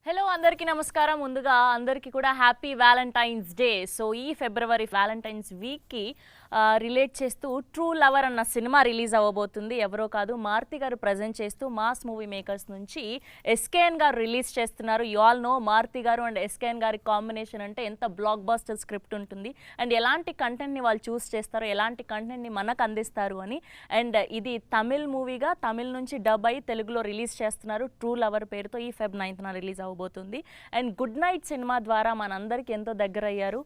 Hello అందరికీ నమస్కారం. ముందుగా అందరికీ కూడా హ్యాపీ వ్యాలంటైన్స్ డే. సో ఈ ఫిబ్రవరి వ్యాలంటైన్స్ వీక్కి రిలేట్ చేస్తూ ట్రూ లవర్ అన్న సినిమా రిలీజ్ అవ్వబోతుంది. ఎవరో కాదు, మారుతి గారు ప్రజెంట్ చేస్తూ మాస్ మూవీ మేకర్స్ నుంచి ఎస్కేఎన్ గారు రిలీజ్ చేస్తున్నారు. యు ఆల్ నో మారుతి గారు అండ్ ఎస్కేఎన్ గారి కాంబినేషన్ అంటే ఎంత బ్లాక్ బస్టర్ స్క్రిప్ట్ ఉంటుంది అండ్ ఎలాంటి కంటెంట్ని వాళ్ళు చూస్ చేస్తారు, ఎలాంటి కంటెంట్ని మనకు అందిస్తారు అని. అండ్ ఇది తమిళ్ మూవీగా తమిళ్ నుంచి డబ్ అయి తెలుగులో రిలీజ్ చేస్తున్నారు. ట్రూ లవర్ పేరుతో ఈ Feb 9th రిలీజ్ అవబోతుంది. అండ్ గుడ్ నైట్ సినిమా ద్వారా మనందరికీ ఎంతో దగ్గర అయ్యారు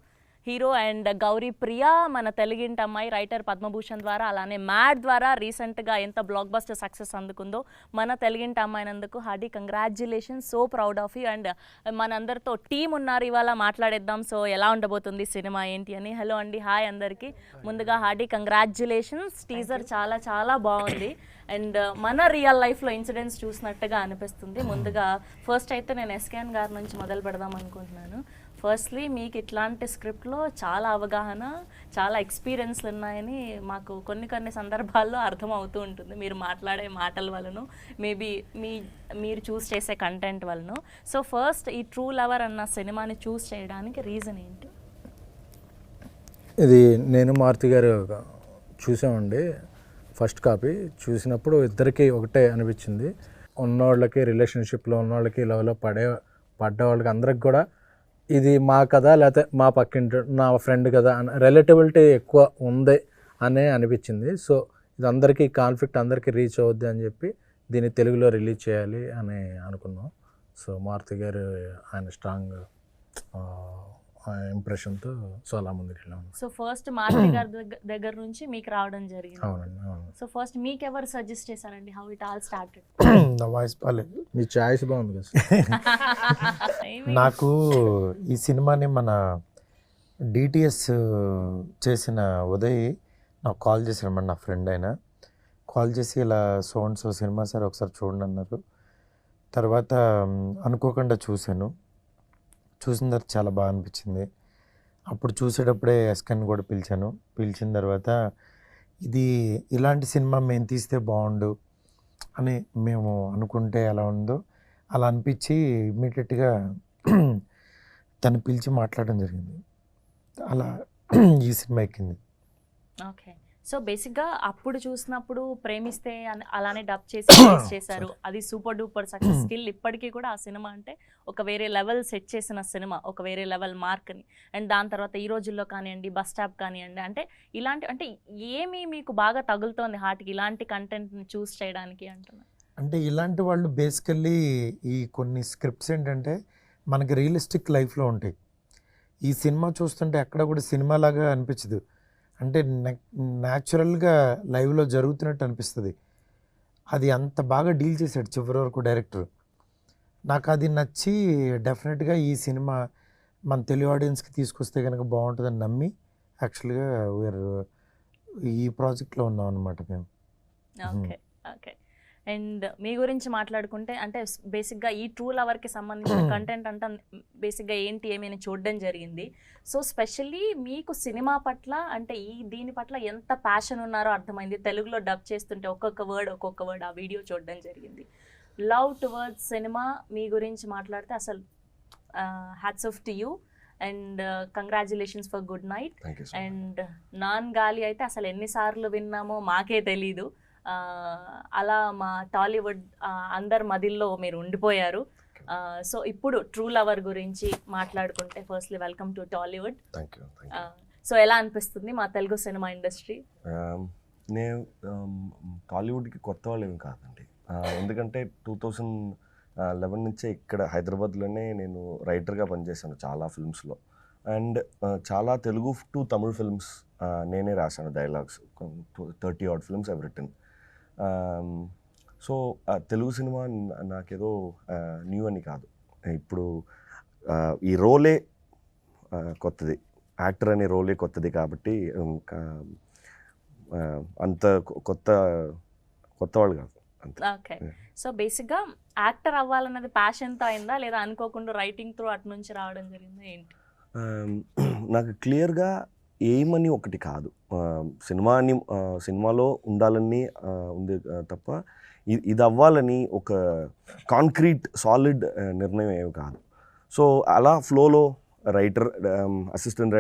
హీరో అండ్ గౌరీ ప్రియా, మన తెలుగింటి అమ్మాయి. రైటర్ పద్మభూషణ్ ద్వారా, అలానే మ్యాడ్ ద్వారా రీసెంట్గా ఎంత బ్లాక్ బస్టర్ సక్సెస్ అందుకుందో మన తెలుగింటి అమ్మాయినందుకు hearty congratulations. So proud of you. And మనందరితో టీం ఉన్నారు, ఇవాళ మాట్లాడేద్దాం. సో ఎలా ఉండబోతుంది సినిమా ఏంటి అని. హలో అండి, హాయ్ అందరికీ. ముందుగా హార్డీ కంగ్రాచ్యులేషన్స్. టీజర్ చాలా చాలా బాగుంది అండ్ మన రియల్ లైఫ్లో ఇన్సిడెంట్స్ చూసినట్టుగా అనిపిస్తుంది. ముందుగా ఫస్ట్ అయితే నేను ఎస్కేఎన్ గారి నుంచి మొదలు పెడదాం అనుకుంటున్నాను. ఫస్ట్లీ మీకు ఇట్లాంటి స్క్రిప్ట్లో చాలా అవగాహన, చాలా ఎక్స్పీరియన్స్లు ఉన్నాయని మాకు కొన్ని సందర్భాల్లో అర్థమవుతూ ఉంటుంది, మీరు మాట్లాడే మాటల వలన, మేబీ మీరు చూస్ చేసే కంటెంట్ వలన. సో ఫస్ట్ ఈ ట్రూ లవర్ అన్న సినిమాని చూస్ చేయడానికి రీజన్ ఏంటి? ఇది నేను మారుతి గారు చూసామండి. ఫస్ట్ కాపీ చూసినప్పుడు ఇద్దరికి ఒకటే అనిపించింది. ఉన్నవాళ్ళకి, రిలేషన్షిప్లో ఉన్నవాళ్ళకి, లవ్లో పడ్డ వాళ్ళకి అందరికి కూడా ఇది మా కదా, లేకపోతే మా పక్కింటి నా ఫ్రెండ్ కదా అని రిలేటబిలిటీ ఎక్కువ ఉంది అనే అనిపించింది. సో ఇది అందరికీ కాన్ఫ్లిక్ట్ అందరికీ రీచ్ అవుద్ది అని చెప్పి దీన్ని తెలుగులో రిలీజ్ చేయాలి అని అనుకున్నాం. సో మారుతి గారు ఆయన స్ట్రాంగ్ ఇంప్రెషన్తో సో అలా ముందుకు వెళ్ళాము. సో ఫస్ట్ మారుతి గారి దగ్గర నుంచి మీకు రావడం జరిగింది. అవునండి, అవును. సో ఫస్ట్ మీకు ఎవరు సజెస్ట్ చేశారండి? How it all started? నా వాయిస్ బాగాలేదు. మీ చాయిస్ బాగుంది కదా. నాకు ఈ సినిమాని మన డిటిఎస్ చేసిన ఉదయ్ నాకు కాల్ చేశాడు, మన నా ఫ్రెండ్ అయినా కాల్ చేసి ఇలా సో సినిమా సార్ ఒకసారి చూడండి అన్నారు. తర్వాత అనుకోకుండా చూశాను. చూసిన తర్వాత చాలా బాగా అనిపించింది. అప్పుడు చూసేటప్పుడే ఎస్కెన్ కూడా పిలిచిన తర్వాత ఇది ఇలాంటి సినిమా మేము తీస్తే బాగుండు అని మేము అనుకుంటే ఎలా ఉందో అలా అనిపించి ఇమ్మీడియట్గా తను పిలిచి మాట్లాడడం జరిగింది. అలా ఈ సినిమా ఎక్కింది. ఓకే. సో బేసిక్గా అప్పుడు చూసినప్పుడు ప్రేమిస్తే అలానే డబ్ చేసి రిలీజ్ చేశారు. అది సూపర్ డూపర్ సక్సెస్. స్టిల్ ఇప్పటికీ కూడా ఆ సినిమా అంటే ఒక వేరే లెవెల్ సెట్ చేసిన సినిమా, ఒక వేరే లెవెల్ మార్క్ని. అండ్ దాని తర్వాత ఈ రోజుల్లో కానివ్వండి, బస్ స్టాప్ కానివ్వండి, అంటే ఇలాంటి అంటే ఏమి మీకు బాగా తగులుతోంది హార్ట్కి ఇలాంటి కంటెంట్ని చూస్ చేయడానికి అంటున్నారు? అంటే ఇలాంటి వాళ్ళు బేసికల్లీ ఈ కొన్ని స్క్రిప్ట్స్ ఏంటంటే మనకి రియలిస్టిక్ లైఫ్లో ఉంటాయి. ఈ సినిమా చూస్తుంటే ఎక్కడ కూడా సినిమా లాగా అనిపించదు, అంటే న్యాచురల్గా లైవ్లో జరుగుతున్నట్టు అనిపిస్తుంది. అది అంత బాగా డీల్ చేశాడు చివరి వరకు డైరెక్టర్. నాకు అది నచ్చి డెఫినెట్గా ఈ సినిమా మన తెలుగు ఆడియన్స్కి తీసుకొస్తే కనుక బాగుంటుందని నమ్మి యాక్చువల్గా ఈ ప్రాజెక్ట్లో ఉన్నాం అనమాట మేము. Okay okay. అండ్ మీ గురించి మాట్లాడుకుంటే అంటే బేసిక్గా ఈ ట్రూ లవర్కి సంబంధించిన కంటెంట్ అంతా బేసిక్గా ఏంటి ఏమైనా చూడడం జరిగింది. సో స్పెషల్లీ మీకు సినిమా పట్ల అంటే దీని పట్ల ఎంత ప్యాషన్ ఉన్నారో అర్థమైంది. తెలుగులో డబ్ చేస్తుంటే ఒక్కొక్క వర్డ్ ఆ వీడియో చూడడం జరిగింది. లవ్ టువర్డ్స్ సినిమా మీ గురించి మాట్లాడితే అసలు hats off to you and congratulations for good night. And non గాలి అయితే అసలు ఎన్నిసార్లు విన్నామో మాకే తెలీదు. అలా మా టాలీవుడ్ అందరి మదిల్లో మీరు ఉండిపోయారు. సో ఇప్పుడు ట్రూ లవర్ గురించి మాట్లాడుకుంటే firstly welcome to Tollywood. So ఎలా అనిపిస్తుంది మా తెలుగు సినిమా ఇండస్ట్రీ? నేను టాలీవుడ్కి కొత్త వాళ్ళు ఏమి కాదండి, ఎందుకంటే 2011 నుంచే ఇక్కడ హైదరాబాద్లోనే నేను రైటర్గా పనిచేశాను చాలా ఫిల్మ్స్లో. అండ్ చాలా తెలుగు టు తమిళ్ ఫిల్మ్స్ నేనే రాశాను dialogues. 30 odd films I've written. So Telugu cinema నాకేదో న్యూ అని కాదు. ఇప్పుడు ఈ రోలే కొత్తది, యాక్టర్ అనే రోలే కొత్తది కాబట్టి అంత కొత్త వాళ్ళు కాదు అంతే. ఓకే. సో బేసిక్గా యాక్టర్ అవ్వాలన్నది ప్యాషన్తో అయిందా లేదా అనుకోకుండా రైటింగ్ త్రూ అటు నుంచి రావడం జరిగిందా ఏంటి? నాకు క్లియర్గా ఏమని ఒకటి కాదు. సినిమాలో ఉండాలని ఉంది తప్ప ఇది అవ్వాలని ఒక కాంక్రీట్ సాలిడ్ నిర్ణయం ఏమి కాదు. సో అలా ఫ్లోలో రైటర్, అసిస్టెంట్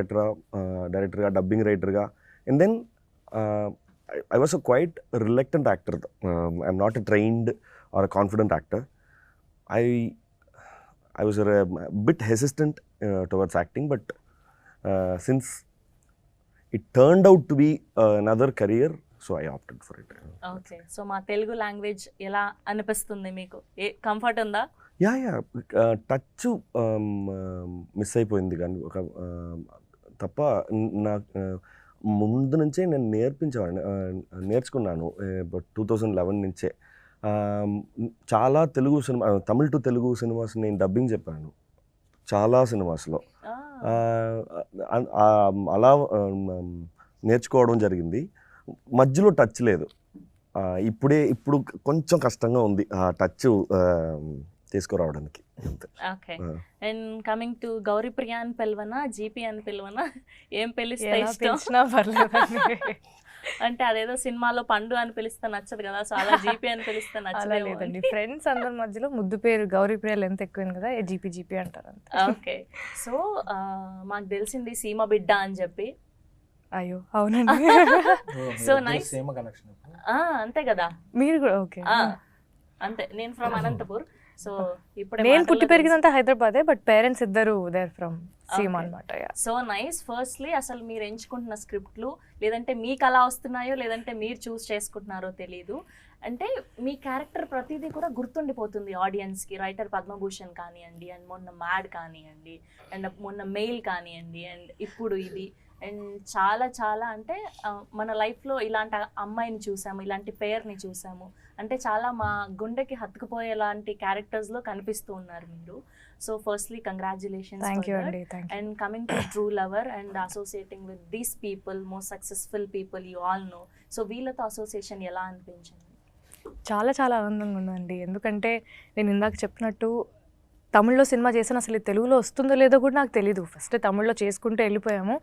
డైరెక్టర్గా, డబ్బింగ్ రైటర్గా, and then I was a quite reluctant actor. I'm not a trained or a confident actor. I was a bit hesitant towards acting, but since it turned out to be another career, so I opted for it. Okay, so మా Telugu language ఎలా అనిపిస్తుంది మీకు? Comfort ఉందా? Yeah touch miss అయిపోయింది కానీ ఒక తప్ప నాకు ముందు నుంచే నేను నేర్చుకున్నాను 2011 నుంచే. చాలా Telugu cinema, Tamil to Telugu cinemas నేను డబ్బింగ్ చెప్పాను చాలా సినిమాస్లో. అలా నేర్చుకోవడం జరిగింది. మధ్యలో టచ్ లేదు. ఇప్పుడు కొంచెం కష్టంగా ఉంది ఆ టచ్ తీసుకురావడానికి. Okay, and coming to Gouri Priya అని పిలవనా, జీపీ అని పిలవనా, ఏం పిలిస్తే ఇష్టం? అంటే అదేదో సినిమాలో పండు అని పిలిస్తే నచ్చదు కదా, సో అలా జీపీ అని పిలిస్తే నచ్చలేదండి. ఫ్రెండ్స్ అందరి మధ్యలో ముద్దు పేరు గౌరీప్రియ లెంత్ ఎక్కువైంది కదా, జీపీ అంటారు అంతే. ఓకే, సో మాకు తెలిసింది సీమ బిడ్డ అని చెప్పి. అయ్యో అవునండి. సో నైస్, అంతే కదా మీరు కూడా? ఓకే, అంతే. నేను ఫ్రమ్ అనంతపూర్. సో ఇప్పుడు నేను పుట్టి పెరిగినంత హైదరాబాదే, బట్ పేరెంట్స్ ఇద్దరు దేర్ ఫ్రమ్ సీమ అనమాట. So nice. ఫస్ట్లీ అసలు మీరు ఎంచుకుంటున్న స్క్రిప్ట్లు, లేదంటే మీకు అలా వస్తున్నాయో లేదంటే మీరు చూస్ చేసుకుంటున్నారో తెలీదు, అంటే మీ క్యారెక్టర్ ప్రతిదీ కూడా గుర్తుండిపోతుంది ఆడియన్స్కి. రైటర్ పద్మభూషణ్ కానివ్వండి, అండ్ మొన్న మ్యాడ్ కానివ్వండి, అండ్ మొన్న మెయిల్ కానివ్వండి, అండ్ ఇప్పుడు ఇది, అండ్ చాలా చాలా అంటే మన లైఫ్లో ఇలాంటి అమ్మాయిని చూసాము, ఇలాంటి పేరుని చూసాము, అంటే చాలా మా గుండెకి హత్తుకుపోయేలాంటి క్యారెక్టర్స్లో కనిపిస్తూ ఉన్నారు మీరు. So firstly congratulations. And coming to true lover and associating with these people, most successful people you all know, so వీళ్ళతో అసోసియేషన్ ఎలా అనిపించింది? చాలా చాలా ఆనందంగా ఉందండి. ఎందుకంటే నేను ఇందాక చెప్పినట్టు తమిళ్లో సినిమా చేసాను, అసలు తెలుగులో వస్తుందో లేదో కూడా నాకు తెలీదు. ఫస్ట్ తమిళ్లో చేసుకుంటూ వెళ్ళిపోయాము.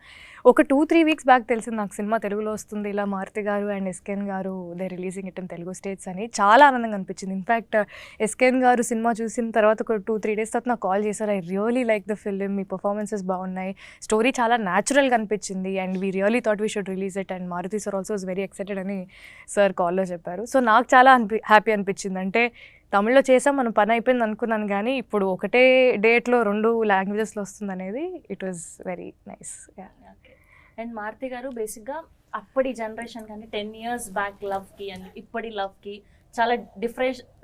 ఒక 2-3 వీక్స్ బ్యాక్ తెలిసింది నాకు సినిమా తెలుగులో వస్తుంది, ఇలా మారుతి గారు అండ్ ఎస్కేన్ గారు they releasing it in Telugu states అని. చాలా ఆనందంగా అనిపించింది. ఇన్ఫ్యాక్ట్ ఎస్కేన్ గారు సినిమా చూసిన తర్వాత ఒక 2-3 డేస్ తర్వాత నాకు కాల్ చేశారు, I really like the film, మీ పర్ఫార్మెన్సెస్ బాగున్నాయి, స్టోరీ చాలా న్యాచురల్గా అనిపించింది, and we really thought we should release it, and Maruthi sir also was very excited అని సార్ కాల్లో చెప్పారు. సో నాకు చాలా హ్యాపీ అనిపించింది. అంటే తమిళ్లో చేసాం, మనం పని అయిపోయింది అనుకున్నాను, కానీ ఇప్పుడు ఒకటే డేట్లో 2 లాంగ్వేజెస్లో వస్తుంది అనేది it was very nice. And Maruthi garu బేసిక్గా అప్పటి జనరేషన్ కానీ 10 years బ్యాక్ లవ్కి అండ్ ఇప్పటి లవ్కి చాలా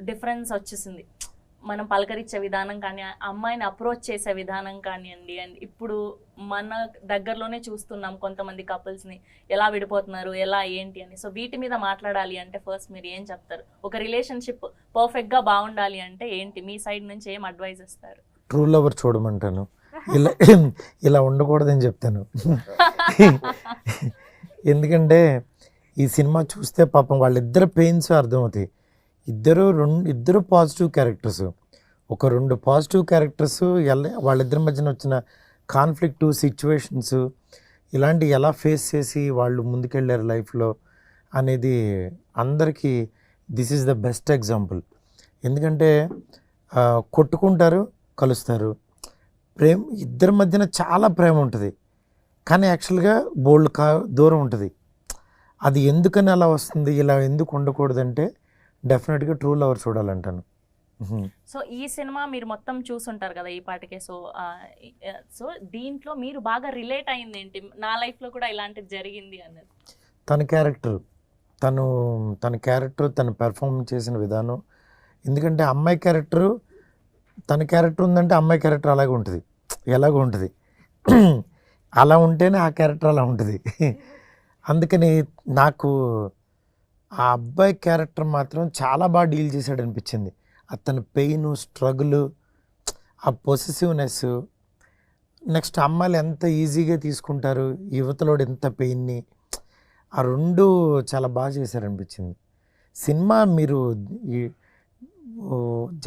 డిఫరెన్స్ వచ్చేసింది. మనం పలకరించే విధానం కానీ, అమ్మాయిని అప్రోచ్ చేసే విధానం కానివ్వండి, అండ్ ఇప్పుడు మన దగ్గరలోనే చూస్తున్నాం కొంతమంది కపుల్స్ని ఎలా విడిపోతున్నారు, ఎలా ఏంటి అని. సో వీటి మీద మాట్లాడాలి అంటే ఫస్ట్ మీరు ఏం చెప్తారు? ఒక రిలేషన్షిప్ పర్ఫెక్ట్గా బాగుండాలి అంటే ఏంటి మీ సైడ్ నుంచి ఏం అడ్వైజ్ ఇస్తారు? ట్రూ లవర్ చూడమంటాను, ఇలా ఉండకూడదని చెప్తాను. ఎందుకంటే ఈ సినిమా చూస్తే పాపం వాళ్ళిద్దరు పెయిన్స్ అర్థమవుతాయి. ఇద్దరు పాజిటివ్ క్యారెక్టర్స్, ఒక 2 పాజిటివ్ క్యారెక్టర్స్ వాళ్ళిద్దరి మధ్యన వచ్చిన కాన్ఫ్లిక్ట్ సిచ్యువేషన్స్ ఇలాంటి ఎలా ఫేస్ చేసి వాళ్ళు ముందుకెళ్ళారు లైఫ్లో అనేది అందరికీ this is the best example. ఎందుకంటే కొట్టుకుంటారు, కలుస్తారు, ఇద్దరి మధ్యన చాలా ప్రేమ ఉంటుంది, కానీ యాక్చువల్గా దూరం ఉంటుంది. అది ఎందుకని అలా వస్తుంది, ఇలా ఎందుకు ఉండకూడదంటే డెఫినెట్గా ట్రూ లవర్ చూడాలంటాను. సో ఈ సినిమా మీరు మొత్తం చూసుంటారు కదా ఈ పాటికే. సో దీంట్లో మీరు బాగా రిలేట్ అయింది ఏంటి? నా లైఫ్లో కూడా ఇలాంటిది జరిగింది అన్నది. తన క్యారెక్టర్ తను పెర్ఫామ్ చేసిన విధానం. ఎందుకంటే అమ్మాయి క్యారెక్టరు, తన క్యారెక్టర్ ఉందంటే అమ్మాయి క్యారెక్టర్ అలాగే ఉంటుంది, ఎలాగో ఉంటుంది. అలా ఉంటేనే ఆ క్యారెక్టర్ అలా ఉంటుంది. అందుకని నాకు ఆ అబ్బాయి క్యారెక్టర్ మాత్రం చాలా బాగా డీల్ చేశాడు అనిపించింది. అతని పెయిన్, స్ట్రగుల్, ఆ పొసెసివ్నెస్, నెక్స్ట్ అమ్మాయిలు ఎంత ఈజీగా తీసుకుంటారు, యువతలోడు ఎంత పెయిన్ని, ఆ 2 చాలా బాగా చేశారనిపించింది. సినిమా మీరు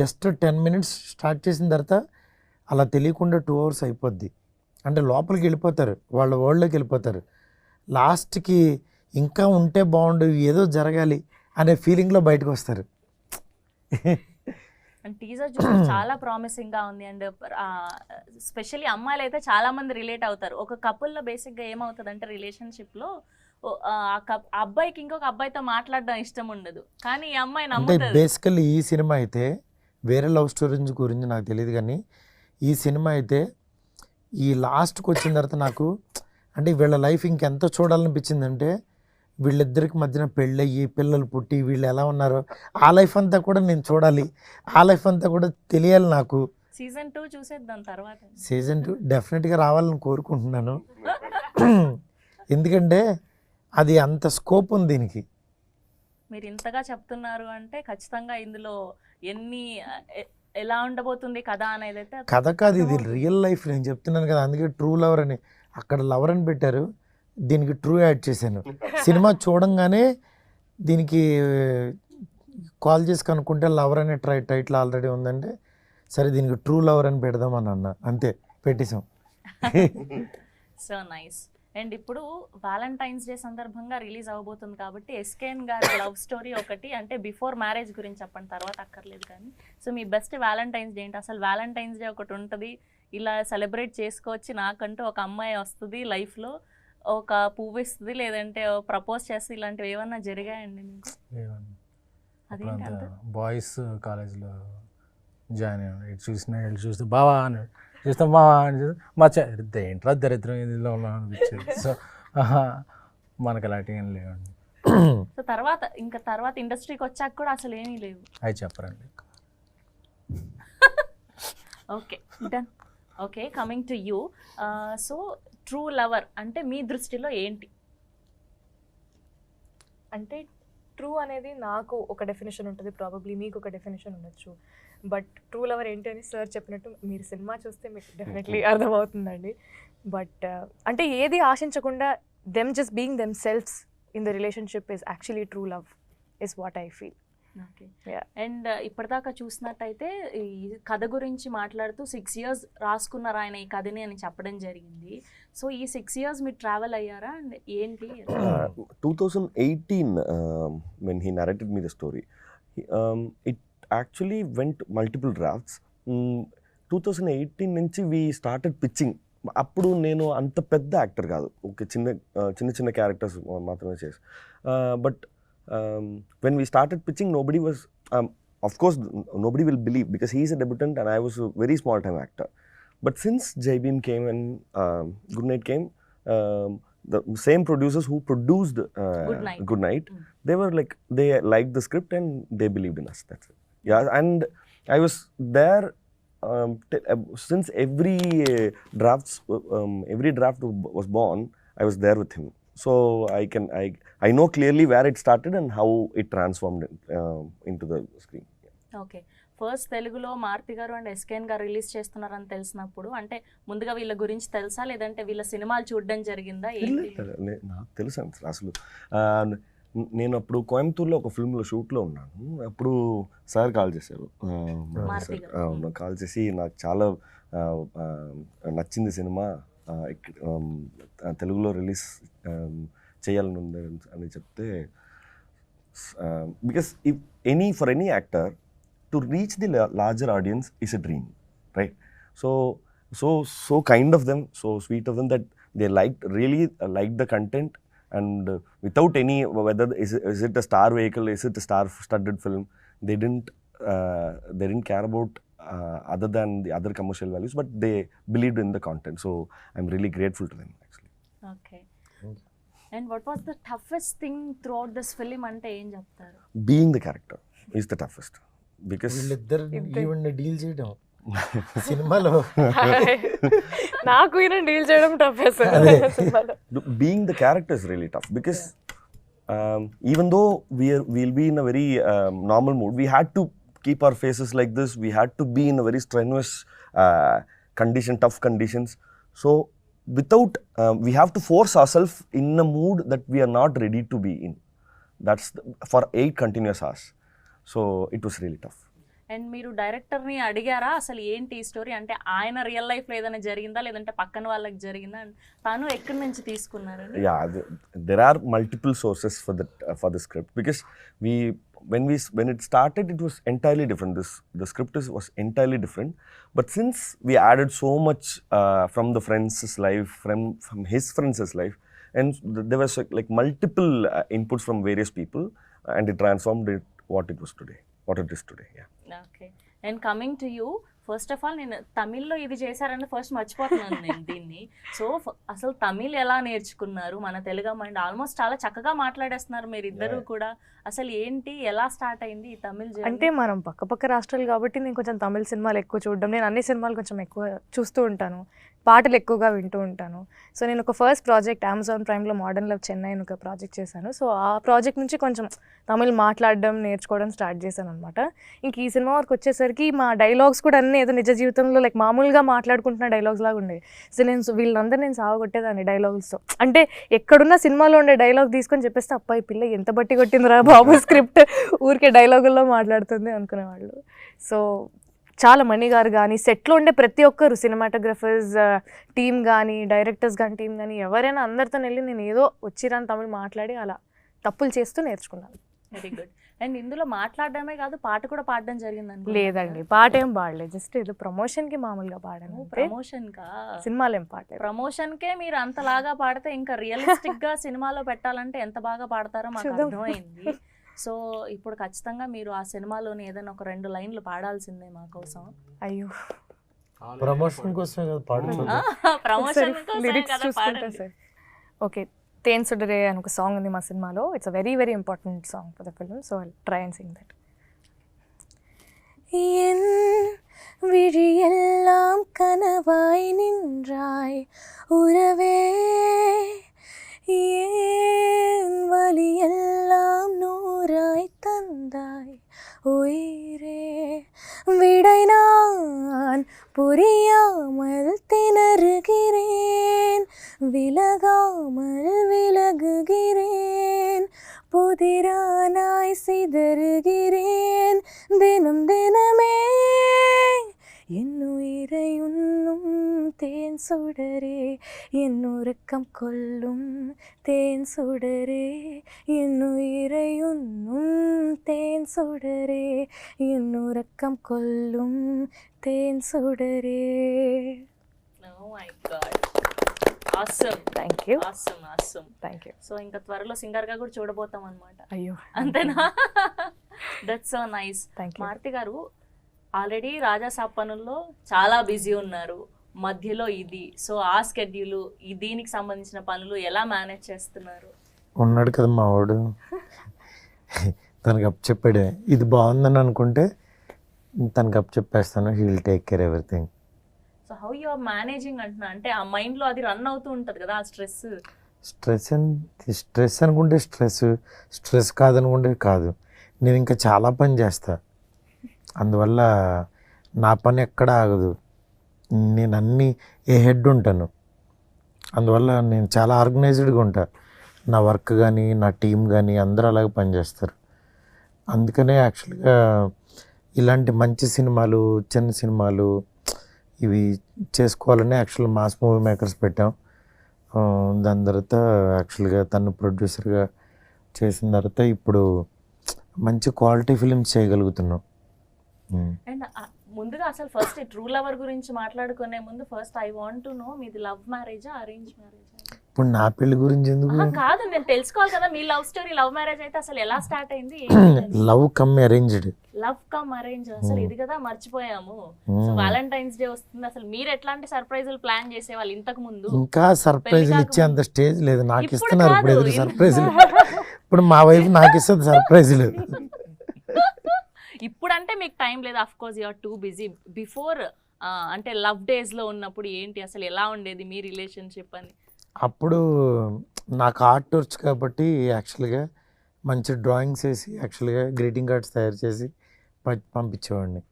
జస్ట్ 10 minutes స్టార్ట్ చేసిన తర్వాత అలా తెలియకుండా 2 hours అయిపోద్ది. అంటే లోపలికి వెళ్ళిపోతారు, వాళ్ళ వరల్డ్లోకి వెళ్ళిపోతారు. లాస్ట్కి ఇంకా ఉంటే బాగుండు, ఏదో జరగాలి అనే ఫీలింగ్లో బయటకు వస్తారు. అండ్ టీజర్ చూస్తే చాలా ప్రామిసింగ్ గా ఉంది. అండ్ స్పెషల్లీ అమ్మాయిలు అయితే చాలా మంది రిలేట్ అవుతారు. ఒక కపుల్లో బేసిక్గా ఏమవుతుంది అంటే రిలేషన్షిప్లో అబ్బాయికి ఇంకొక అబ్బాయితో మాట్లాడడం ఇష్టం ఉండదు, కానీ ఈ అమ్మాయి అంటే నమ్ముతుంది. బేసికల్లీ ఈ సినిమా అయితే వేరే లవ్ స్టోరీస్ గురించి నాకు తెలియదు, కానీ ఈ సినిమా అయితే ఈ లాస్ట్కి వచ్చిన తర్వాత నాకు అంటే వీళ్ళ లైఫ్ ఇంకెంత చూడాలనిపించిందంటే వీళ్ళిద్దరికి మధ్యన పెళ్ళయ్యి పిల్లలు పుట్టి వీళ్ళు ఎలా ఉన్నారో ఆ లైఫ్ అంతా కూడా నేను చూడాలి, ఆ లైఫ్ అంతా కూడా తెలియాలి నాకు. సీజన్ 2 చూసేద్దాం తర్వాత. సీజన్ 2 డెఫినెట్గా రావాలని కోరుకుంటున్నాను. ఎందుకంటే అది అంత స్కోప్ ఉంది దీనికి. మీరు ఇంతగా చెప్తున్నారు అంటే ఖచ్చితంగా ఇందులో ఎలా ఉండబోతుంది కథ అనేది అయితే కథ కాదు, ఇది రియల్ లైఫ్. నేను చెప్తున్నాను కదా, అందుకే ట్రూ లవర్ అని అక్కడ లవర్ అని పెట్టారు, దీనికి ట్రూ యాడ్ చేశాను. సినిమా చూడంగానే దీనికి కాల్ చేసి కనుక్కుంటే లవర్ అనే టైటిల్ ఆల్రెడీ ఉందంటే సరే దీనికి ట్రూ లవర్ అని పెడదామని అన్న, అంతే పెట్టేశాం. So nice. అండ్ ఇప్పుడు వ్యాలంటైన్స్ డే సందర్భంగా రిలీజ్ అవ్వబోతుంది కాబట్టి ఎస్కేఎన్ గారి లవ్ స్టోరీ ఒకటి, అంటే బిఫోర్ మ్యారేజ్ గురించి చెప్పండి, తర్వాత అక్కర్లేదు కానీ. సో మీ బెస్ట్ వ్యాలంటైన్స్ డే ఏంటి? అసలు వ్యాలంటైన్స్ డే ఒకటి ఉంటుంది, ఇలా సెలబ్రేట్ చేసుకోవచ్చు, నాకంటూ ఒక అమ్మాయి వస్తుంది లైఫ్లో, ఒక పువ్వు ఇస్తుంది, లేదంటే ప్రపోజ్ చేస్తుంది, ఇలాంటివి ఏమన్నా జరిగాయండి మీకు? అదేంటి అంత బాయ్స్ కాలేజ్లో జాయిన్ అయ్యాను, ఇటు చూస్తే బావా అని చూస్తాం, బావా అని చూస్తే మా ఏంట్రా దరిద్రం ఇదిలో ఉన్నాం అనిపించేది. సో మనకు అలాంటివి ఏం లేవండి. సో తర్వాత ఇండస్ట్రీకి వచ్చాక కూడా అసలు ఏమీ లేవు. అవి చెప్పరండి. Okay done. Okay, coming to you. So true lover అంటే మీ దృష్టిలో ఏంటి? అంటే ట్రూ అనేది నాకు ఒక డెఫినేషన్ ఉంటుంది, ప్రాబబ్లీ మీకు ఒక డెఫినేషన్ ఉండొచ్చు. బట్ ట్రూ లవర్ ఏంటి అని సార్ చెప్పినట్టు మీరు సినిమా చూస్తే మీకు డెఫినెట్లీ అర్థమవుతుందండి. బట్ అంటే ఏది ఆశించకుండా them just being themselves in the relationship is actually true love is what I feel. Okay. And ఇప్పటిదాకా చూసినట్టయితే ఈ కథ గురించి మాట్లాడుతూ 6 years రాసుకున్నారు ఆయన ఈ కథని అని చెప్పడం జరిగింది. సో ఈ 6 years మీరు ట్రావెల్ అయ్యారా అండ్ ఏంటి? 2018 when he narrated me the story, it actually went multiple drafts. 2018 నుంచి we started pitching. అప్పుడు నేను అంత పెద్ద యాక్టర్ కాదు, ఒక చిన్న క్యారెక్టర్స్ మాత్రమే చేసి, but when we started pitching, nobody was, of course nobody will believe because he is a debutant and I was a very small time actor. But since Jai Bhim came and Good Night came, the same producers who produced Good Night, they were like, they liked the script and they believed in us. That's it. Yeah, and I was there since every draft was born. I was there with him, so I know clearly where it started and how it transformed into the screen. Okay. First తెలుగులో మారుతి గారు and SKN గారు release చేస్తున్నారని తెలిసినప్పుడు అంటే ముందుగా వీళ్ళ గురించి తెలుసా, లేదంటే వీళ్ళ సినిమాలు చూడడం జరిగిందా? నాకు తెలుసు అసలు. నేను అప్పుడు కోయంబత్తూర్లో ఒక ఫిల్మ్లో షూట్లో ఉన్నాను. అప్పుడు సార్ కాల్ చేశారు, కాల్ చేసి నాకు చాలా నచ్చింది సినిమా, తెలుగులో రిలీజ్ చేయాలని ఉంది అని చెప్తే, because for any actor to reach the larger audience is a dream, right? So kind of them, so sweet of them that they really liked the content, and without any, whether is it a star vehicle, is it a star-studded film, they didn't care about other than the other commercial values, but they believed in the content. So I'm really grateful to them actually. Okay. And what was the toughest thing throughout this film ante em cheptaru? Being the character is the toughest, because వీళ్ళిద్దరు even deal చేయడం సినిమాలో నాకు ఈయన deal చేయడం tough సినిమాలో. being the character is really tough, because even though we'll be in a very normal mood, we had to keep our faces like this, we had to be in a very strenuous tough conditions. So without we have to force ourselves in a mood that we are not ready to be in. That's for 8 continuous hours. So it was really tough. And మీరు డైరెక్టర్ని అడిగారా అసలు ఏంటి ఈ story, అంటే ఆయన real లైఫ్లో ఏదైనా జరిగిందా లేదంటే పక్కన వాళ్ళకి జరిగిందా, and తను ఎక్కడి నుంచి తీసుకున్నారండి? Yeah, there are multiple sources for the script, because when it started, it was entirely different. The script was entirely different, but since we added so much from the friends' life, from his friends' life, and there was like multiple inputs from various people, and it transformed it what it is today. Yeah. Okay, and coming to you, first of all నేను తమిళ్లో ఇది చేశారని first మర్చిపోతున్నాను నేను దీన్ని. So అసలు తమిళ్ ఎలా నేర్చుకున్నారు? మన తెలుగు మైండ్ ఆల్మోస్ట్ చాలా చక్కగా మాట్లాడేస్తున్నారు మీరు ఇద్దరు కూడా. అసలు ఏంటి, ఎలా స్టార్ట్ అయింది ఈ తమిళ్ journey? అంటే మనం పక్క రాష్ట్రాలు కాబట్టి నేను కొంచెం తమిళ సినిమాలు ఎక్కువ చూడడం, నేను అన్ని సినిమాలు కొంచెం ఎక్కువ చూస్తూ ఉంటాను, పాటలు ఎక్కువగా వింటూ ఉంటాను. సో నేను ఒక ఫస్ట్ ప్రాజెక్ట్ అమెజాన్ ప్రైమ్లో మోడర్న్ లవ్ చెన్నై అని ఒక ప్రాజెక్ట్ చేశాను. సో ఆ ప్రాజెక్ట్ నుంచి కొంచెం తమిళ్ మాట్లాడడం నేర్చుకోవడం స్టార్ట్ చేశాను అనమాట. ఇంక ఈ సినిమా వరకు వచ్చేసరికి మా డైలాగ్స్ కూడా అన్నీ ఏదో నిజ జీవితంలో లైక్ మామూలుగా మాట్లాడుకుంటున్న డైలాగ్స్ లాగా ఉండేవి. సో వీళ్ళందరూ నేను సాగొట్టేదాన్ని డైలాగ్స్తో. అంటే ఎక్కడున్న సినిమాలో ఉండే డైలాగ్ తీసుకొని చెప్పేస్తే అప్ప ఈ పిల్ల ఎంత బట్టి కొట్టిందిరా బాబు స్క్రిప్ట్, ఊరికే డైలాగుల్లో మాట్లాడుతుంది అనుకునేవాళ్ళు. సో చాలా మణి గారు కానీ సెట్లో ఉండే ప్రతి ఒక్కరు సినిమాటోగ్రఫర్స్ టీమ్ కానీ డైరెక్టర్స్ కానీ టీం కానీ ఎవరైనా అందరితో వెళ్ళి నేను ఏదో వచ్చిరాని తమిళ్ మాట్లాడి అలా తప్పులు చేస్తూ నేర్చుకున్నాను. Very good. అండ్ ఇందులో మాట్లాడడమే కాదు, పాట కూడా పాడడం జరిగిందండి? లేదండి, పాట ఏం పాడలేదు, జస్ట్ ఏదో ప్రమోషన్కి మామూలుగా పాడాను. ప్రమోషన్ కా? సినిమాలు ఏం పాడలేదు. ప్రమోషన్కే మీరు అంతలాగా పాడితే ఇంకా రియలిస్టిక్ గా సినిమాలో పెట్టాలంటే ఎంత బాగా పాడతారో మాకు అర్థమైంది. సో ఇప్పుడు ఖచ్చితంగా మీరు ఆ సినిమాలోని ఏదైనా ఒక 2 లైన్లు పాడాల్సిందే మా కోసం. అయ్యో, ప్రమోషన్ కోసం పాడుతుంది. ప్రమోషన్ లిరిక్స్ చూసుకుంటా సార్. ఓకే, తేన్ సుడరే అని ఒక సాంగ్ ఉంది మా సినిమాలో. It's a very very important song for the film. So I try and sing that. என் விழியெல்லாம் கனவாய் நின்றாய் உறவே, ஏன் வலியெல்லாம் நூறாய் தந்தாய் உயிரே, விடை நான் புரியாமல் திணறுகிறேன், விலகாமல் விலகுகிறேன், புதிரானாய் சிதறுகிறேன் தினம் தினமே, என்னுயிரை உண்ணும் தேன் சுடரே, என் உறக்கம் கொல்லும் தேன் சுடரே, என்னுயிரை உண்ணும் தேன் சுடரே, என் உறக்கம் கொல்லும் தேன் சுடரே. Oh my God. Awesome. Thank you. Awesome. Thank you. So ఇంకా త్వరలో సింగర్ గా కూడా చూడబోతాం అన్నమాట. అయ్యో, అంతేనా? That's so nice. Thank you. Maruthi garu already Raja Saab పనుల్లో చాలా బిజీ ఉన్నారు, మధ్యలో ఇది, సో ఆ స్కెడ్యూల్ దీనికి సంబంధించిన పనులు ఎలా మేనేజ్ చేస్తున్నారు? ఉన్నాడు కదా మా వాడు, తనకు అప్ చెప్పాడే ఇది బాగుందని అనుకుంటే తనకు అప్ చెప్పేస్తాను, he will take care everything. So how you are managing అంటున్నా, అంటే ఆ మైండ్ లో అది రన్ అవుతూ ఉంటది కదా ఆ స్ట్రెస్. స్ట్రెస్ అనుకుంటే స్ట్రెస్ కాదనుకుంటే కాదు. నేను ఇంకా చాలా పని చేస్తా, అందువల్ల నా పని ఎక్కడ ఆగదు. నేను అన్నీ ఏ హెడ్ ఉంటాను, అందువల్ల నేను చాలా ఆర్గనైజ్డ్గా ఉంటా. నా వర్క్ కానీ నా టీం కానీ అందరూ అలాగే పనిచేస్తారు. అందుకనే యాక్చువల్గా ఇలాంటి మంచి సినిమాలు, చిన్న సినిమాలు ఇవి చేసుకోవాలని యాక్చువల్గా మాస్ మూవీ మేకర్స్ పెట్టాం. దాని తర్వాత యాక్చువల్గా తను ప్రొడ్యూసర్గా చేసిన తర్వాత ఇప్పుడు మంచి క్వాలిటీ ఫిలిమ్స్ చేయగలుగుతున్నాం. అండ్ ముందుగా అసలు ఫస్ట్ ట్రూ లవర్ గురించి మాట్లాడుకునే ముందు first I want to know, మీది లవ్ మ్యారేజా అరేంజ్ మ్యారేజా? ఇప్పుడు నా పెళ్లి గురించి ఎందుకు? కాదు, నేను తెలుసుకోవాలి కదా, మీ లవ్ స్టోరీ లవ్ మ్యారేజ్ అయితే అసలు ఎలా స్టార్ట్ అయింది? Love come arranged. Love come arrange, అసలు ఇది కదా మర్చిపోయాము. సో వ్యాలంటైన్స్ డే వస్తుంది, అసలు మీరు ఎట్లాంటి సర్ప్రైజులు ప్లాన్ చేసేవాళ్ళు ఇంతకు ముందు? ఇంకా సర్ప్రైజులు ఇచ్చే అంత స్టేజ్ లేదు, నాకు ఇప్పుడు ఇస్తున్నారు ఇప్పుడు కాదు, ఎదురు సర్ప్రైజులు. ఇప్పుడు మా వైఫ్ నాకు ఇస్తుంది సర్ప్రైజులు. ఇప్పుడు అంటే మీకు టైం లేదు, of course you are too busy. Before అంటే లవ్ డేస్ లో ఉన్నప్పుడు ఏంటి అసలు ఎలా ఉండేది మీ రిలేషన్షిప్ అని? అప్పుడు నాకు ఆర్ట్ వచ్చు కాబట్టి యాక్చువల్గా మంచి డ్రాయింగ్స్ వేసి యాక్చువల్గా గ్రీటింగ్ కార్డ్స్ తయారు చేసి పంపించేవాడిని.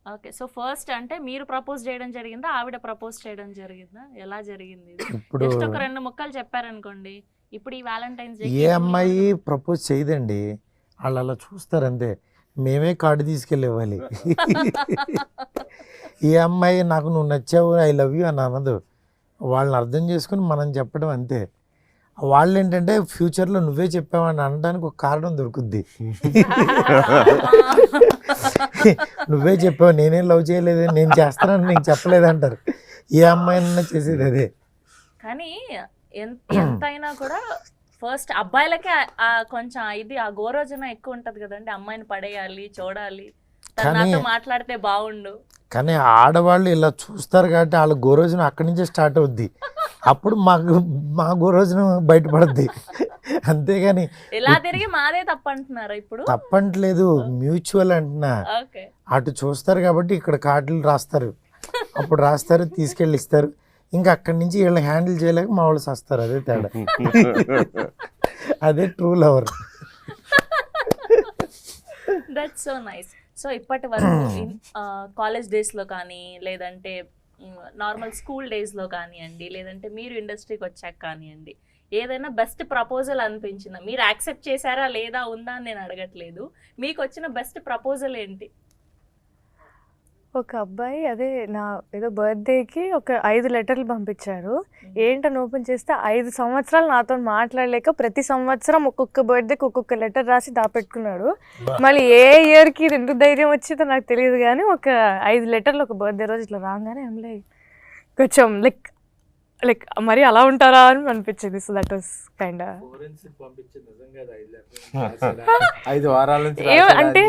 ఓకే, సో ఫస్ట్ అంటే మీరు ప్రపోజ్ చేయడం జరిగిందా, ఆవిడ ప్రపోజ్ చేయడం జరిగిందా, ఎలా జరిగింది? ఇప్పుడు జస్ట్ ఒక 2 ముక్కలు చెప్పారనుకోండి, ఇప్పుడు ఈ వ్యాలంటైన్స్ డే ఏ అమ్మాయి ప్రపోజ్ చేయదండి, వాళ్ళు అలా చూస్తారు అంతే. మేమే కార్డు తీసుకెళ్ళి ఇవ్వాలి. ఈ అమ్మాయి నాకు నువ్వు నచ్చావు, ఐ లవ్ యూ అని అనదు. వాళ్ళని అర్థం చేసుకుని మనం చెప్పడం అంతే. వాళ్ళు ఏంటంటే ఫ్యూచర్లో నువ్వే చెప్పావని అనడానికి ఒక కారణం దొరుకుద్ది. నువ్వే చెప్పావు, నేనేం లవ్ చేయలేదు, నేను చేస్తానని నీకు చెప్పలేదు అంటారు. ఏ అమ్మాయినన్నా చేసేది అదే. కానీ ఎంతైనా కూడా ఫస్ట్ అబ్బాయిలకే కొంచెం ఇది ఆ గోరోజన ఎక్కువ ఉంటది కదండి, అమ్మాయిని పడేయాలి, చూడాలి, తను నాతో మాట్లాడితే బాగుండు. కానీ ఆడవాళ్ళు ఇలా చూస్తారు కాబట్టి వాళ్ళ గోరోజనం అక్కడి నుంచే స్టార్ట్ అవుద్ది. అప్పుడు మా గోరోజనం బయటపడుద్ది. అంతేగాని ఇలా తిరిగి మాదే తప్పంటున్నారా ఇప్పుడు? తప్పంటలేదు, మ్యూచువల్ అంటున్నా. ఓకే, అటు చూస్తారు కాబట్టి ఇక్కడ కార్డులు రాస్తారు, అప్పుడు రాస్తారు, తీసుకెళ్ళి ఇస్తారు. ఇంకా అక్కడి నుంచి వీళ్ళని హ్యాండిల్ చేయలేక మా వాళ్ళు వస్తారు. అదే తేడా. అదే true lover. That's so nice. So ఇప్పటి వరకు కాలేజ్ డేస్లో కానీ, లేదంటే నార్మల్ స్కూల్ డేస్లో కానివ్వండి, లేదంటే మీరు ఇండస్ట్రీకి వచ్చాక కానివ్వండి, ఏదైనా బెస్ట్ ప్రపోజల్ అనిపించిందా? మీరు యాక్సెప్ట్ చేశారా లేదా ఉందా అని నేను అడగట్లేదు, మీకు వచ్చిన బెస్ట్ ప్రపోజల్ ఏంటి? ఒక అబ్బాయి అదే నా ఏదో బర్త్డేకి ఒక 5 లెటర్లు పంపించారు. ఏంటని ఓపెన్ చేస్తే 5 సంవత్సరాలు నాతో మాట్లాడలేక ప్రతి సంవత్సరం ఒక్కొక్క బర్త్డేకి ఒక్కొక్క లెటర్ రాసి దాపెట్టుకున్నాడు. మళ్ళీ ఏ ఇయర్కి ఇది ఎందుకు ధైర్యం వచ్చిందో నాకు తెలియదు, కానీ ఒక 5 లెటర్లు ఒక బర్త్డే రోజు ఇట్లా రాగానే కొంచెం లైక్ మరి అలా ఉంటారా అని అనిపించింది. సో దట్ వాస్ కైండ్ 5 వారాల నుంచి అంటే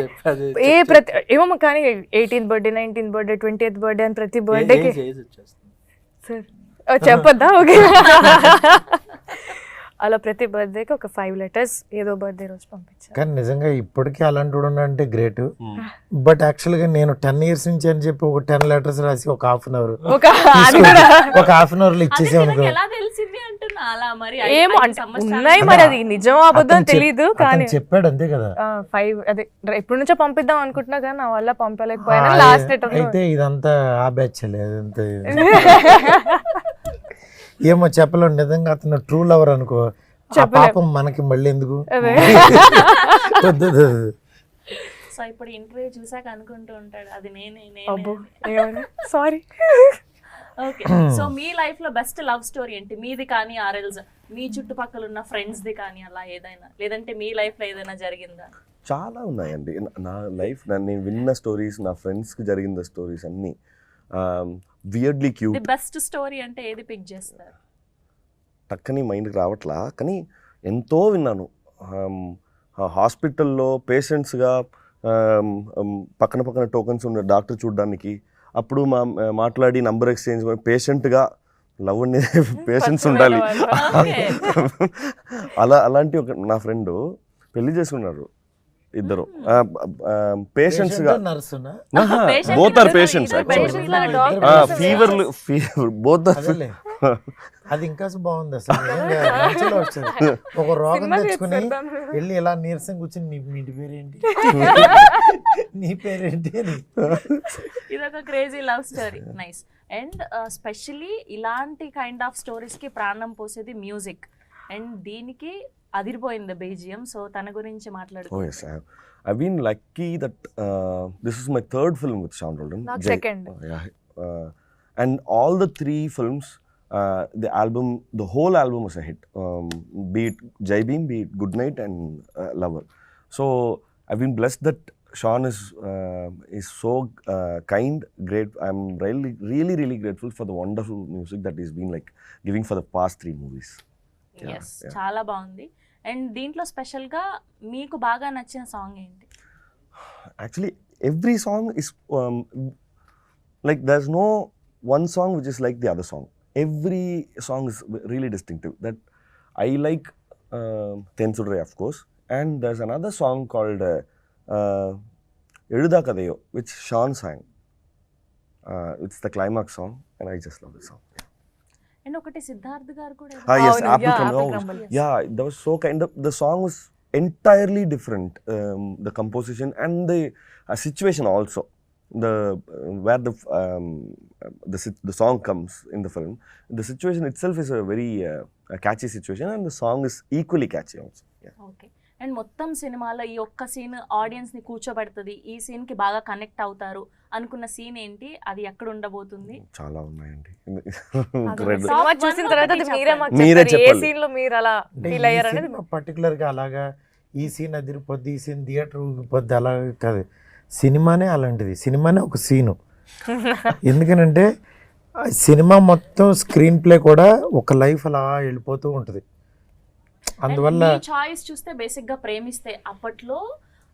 ప్రతి ఏమో కానీ 18th birthday, 19th birthday, 20th birthday అని ప్రతి బర్త్డేకి సార్ చెప్పొద్దా? ఓకే. అలా ప్రతి బర్త్డేకి ఒక 5 లెటర్స్ ఏదో బర్త్డే రోజు పంపించాను. కానీ నిజంగా ఇప్పటికీ అలాంటి అంటే గ్రేట్. బట్ యాక్చువల్గా నేను 10 years నుంచి అని చెప్పి ఒక 10 letters రాసి ఒక హాఫ్ అన్ అవర్ లో ఇచ్చేసాను. ఎలా తెలిసింది అంటున్నా అలా? మరి ఏమో అంటే ఉన్నాయి, మరి అది నిజం అబద్ధం తెలీదు. కానీ చెప్పాడు అంతే కదా. 5 అదే ఎప్పటి నుంచో పంపిద్దాం అనుకుంటున్నా కానీ నా వల్ల పంపలేకపోయినా లాస్ట్ లెటర్. అయితే ఇదంతా ఆ బ్యాచ్ లేదంతా ఏమో చెప్పలేం. నిజంగా అతను ట్రూ లవర్ అనుకో, ఆ పాపం మనకి మళ్ళీ ఎందుకు. సో ఇప్పుడు ఇంటర్వ్యూ చూసాక అనుకుంటూ ఉంటాడు అది నేనే. సారీ. ఓకే, సో మీ లైఫ్ లో బెస్ట్ లవ్ స్టోరీ ఏంటి? మీది కానీ ఆర్ఎల్స్ మీ చుట్టుపక్కల ఉన్న ఫ్రెండ్స్ ది కానీ అలా ఏదైనా, లేదంటే మీ లైఫ్ లో ఏదైనా జరిగిందా? చాలా ఉన్నాయండి నా లైఫ్. నేను విన్న స్టోరీస్, నా ఫ్రెండ్స్కి జరిగిన స్టోరీస్ అన్నీ weirdly cute. The best story అంటే ఏది పిక్ చేస్తారు? టక్కని మైండ్కి రావట్లా, కానీ ఎంతో విన్నాను. హాస్పిటల్లో పేషెంట్స్గా పక్కన టోకన్స్ ఉన్న డాక్టర్ చూడడానికి, అప్పుడు మాట్లాడి నంబర్ ఎక్స్చేంజ్, పేషెంట్గా లవ్ అనేది పేషెంట్స్ ఉండాలి. అలాంటి ఒక నా ఫ్రెండ్ పెళ్లి చేసుకున్నారు, ఇద్దరు పేషెంట్స్ గా. Both are patients fever both. అది ఇంకా బాగుంది అసలు. ఒక రోగం తెచ్చుకుని వెళ్ళి ఇలా నీరసం కూర్చొని నీ పేరేంటి, నీ పేరేంటి అని. ఇదొక crazy love story. Nice. And specially ఇలాంటి కైండ్ ఆఫ్ స్టోరీస్ కి ప్రాణం పోసేది మ్యూజిక్, అండ్ దీనికి అదిరిపోయింది బీజిఎం. సో తన గురించి మాట్లాడుకుందాం. I've been lucky that this is my third film with Sean Roldan. Second. And all the 3 films, the whole album was a hit. Be it Jai Bhim, be it Good Night and Lover. So I've been blessed that Sean is so kind, great. I'm really grateful for the wonderful music that he's been like giving for the past 3 movies. Yes, చాలా బాగుంది. And దీంట్లో స్పెషల్గా మీకు బాగా నచ్చిన song ఏంటి? Actually, every song is like there's no one song which is like the other song. Every song is really distinctive. That I like Tensudre, of course, and there's another song called Eluda Kadayo, which Sean sang. It's the climax song, and I just love the song. And ఒకటి సిద్ధార్థ్ గారు కూడా Yes, Apple Crumble. Yeah, that was so kind of, the song was entirely different. The composition and the situation also. Where the song comes in the film. The situation itself is a very catchy situation, and the song is equally catchy also. Yeah. Okay. And మొత్తం సినిమాలో ఈ ఒక్క scene ఆడియన్స్ని కూర్చోబెడుతుంది, ఈ సీన్కి బాగా connect అవుతారు అనుకున్న సీన్ ఏంటి, అది ఎక్కడ ఉండబోతుంది? చాలా ఉన్నాయండి. సినిమా చూసిన తర్వాత అది మీరే మాకు మీరే చెప్తారు. ఏ చెప్పాలి. సీన్ లో మీరు అలా ఫీల్ అయ్యారు అనేది. పర్టికులర్గా అలాగా ఈ సీన్ అదిరిపోద్ది, ఈ సీన్ థియేటర్ ఊగిపోద్ది అలా కాదు. సినిమానే అలాంటిది, సినిమానే ఒక సీను. ఎందుకనంటే ఆ సినిమా మొత్తం స్క్రీన్ ప్లే కూడా ఒక లైఫ్ అలా వెళ్ళిపోతూ ఉంటుంది. అందువల్ల చాయిస్ చూస్తే బేసిక్ గా ప్రేమిస్తే అప్పట్లో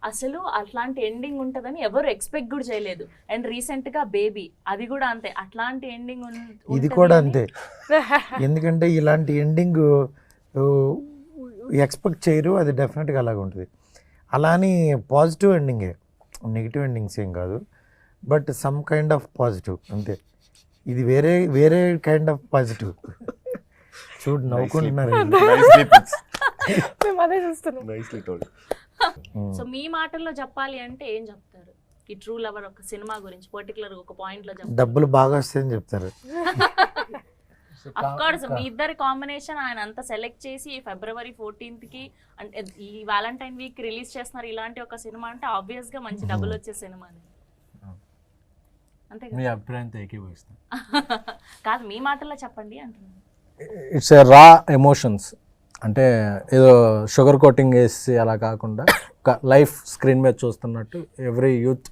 అసలు అట్లాంటి ఎండింగ్ ఉంటుందని ఎవరు ఎక్స్పెక్ట్ కూడా చేయలేదు. అండ్ రీసెంట్ గా బేబీ, అది కూడా అంతే, అట్లాంటి ఎండింగ్ ఇది కూడా అంతే. ఎందుకంటే ఇలాంటి ఎండింగ్ ఎక్స్పెక్ట్ చేయరు, అది డెఫినెట్గా అలాగ ఉంటుంది. అలా అని పాజిటివ్ ఎండింగే, నెగిటివ్ ఎండింగ్స్ ఏం కాదు, but some kind of positive అంతే. ఇది వేరే వేరే కైండ్ ఆఫ్ పాజిటివ్. చూడు నవ్వుకుంటున్నారు. మేము అదే చూస్తున్నాం. సో మీ మాటల్లో చెప్పాలి అంటే ఏం చెప్తారు ఈ ట్రూ లవర్ ఒక సినిమా గురించి, పర్టికులర్ ఒక పాయింట్ లో చెప్తారు? డబ్బులు బాగా వస్తాయని చెప్తారు. అఫ్ కోర్స్ మీ ఇద్దరి కాంబినేషన్ ఆయన అంతా సెలెక్ట్ చేసి February 14th కి అంటే ఈ వ్యాలంటైన్ వీక్ రిలీజ్ చేస్తున్నారు. ఇలాంటి ఒక సినిమా అంటే ఆబ్వియస్ గా మంచి డబ్బులు వచ్చే సినిమా అంతే మీ కదా? అభిప్రాయంతో ఏకీభవిస్తాను. కాదు, మీ మాటల్లో చెప్పండి అంటున్నాను. ఇట్స్ ఏ రా ఎమోషన్స్, అంటే ఏదో షుగర్ కోటింగ్ వేసి అలా కాకుండా ఒక లైఫ్ స్క్రీన్ మీద చూస్తున్నట్టు ఎవ్రీ యూత్